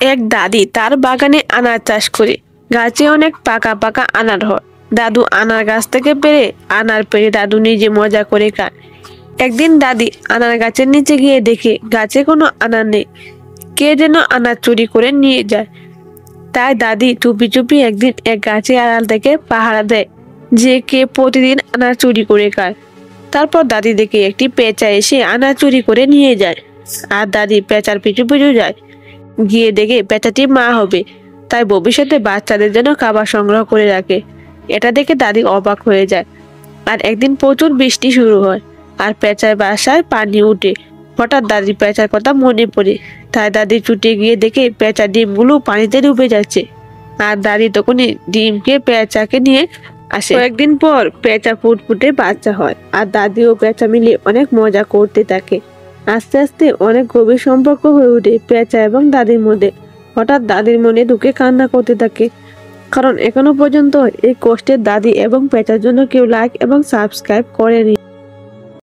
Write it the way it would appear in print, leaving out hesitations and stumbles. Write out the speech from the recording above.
এক দাদি তার বাগানে আনার চাষ করে। গাছে অনেক পাকা পাকা আনার হয়। দাদু আনার গাছ থেকে পেরে আনার পেরে দাদু নিজে মজা করে খায়। একদিন দাদি আনার গাছের নিচে গিয়ে দেখে গাছে কোনো আনার নেই। কে যেন আনার চুরি করে নিয়ে যায়। তাই দাদি চুপি চুপি একদিন এক গাছে আড়াল থেকে পাহারা দেয় যে কে প্রতিদিন আনার চুরি করে খায়। তারপর দাদি দেখে একটি পেঁচা এসে আনার চুরি করে নিয়ে যায়। আর দাদি পেঁচার পিছু পিছু যায়। গিয়ে দেখে পেঁচাটি মা হবে, তাই ভবিষ্যতে বাচ্চাদের জন্য খাবার সংগ্রহ করে রাখে। এটা দেখে দাদি অবাক হয়ে যায়। আর একদিন প্রচুর বৃষ্টি শুরু হয় আর পেঁচার বাসায় পানি উঠে। হঠাৎ দাদি পেঁচার কথা মনে পড়ে, তাই দাদি ছুটে গিয়ে দেখে পেঁচার ডিমগুলো পানিতে ডুবে যাচ্ছে। আর দাদি তখনই ডিমকে পেঁচাকে নিয়ে আসে। কয়েকদিন পর পেঁচা ফুটফুটে বাচ্চা হয় আর দাদি ও পেঁচা মিলে অনেক মজা করতে থাকে। আস্তে আস্তে অনেক গভীর সম্পর্ক হয়ে ওঠে পেঁচা এবং দাদির মধ্যে। হঠাৎ দাদির মনে ঢুকে কান্না করতে থাকে, কারণ এখনো পর্যন্ত এই কষ্টের দাদি এবং পেঁচার জন্য কেউ লাইক এবং সাবস্ক্রাইব করেনি।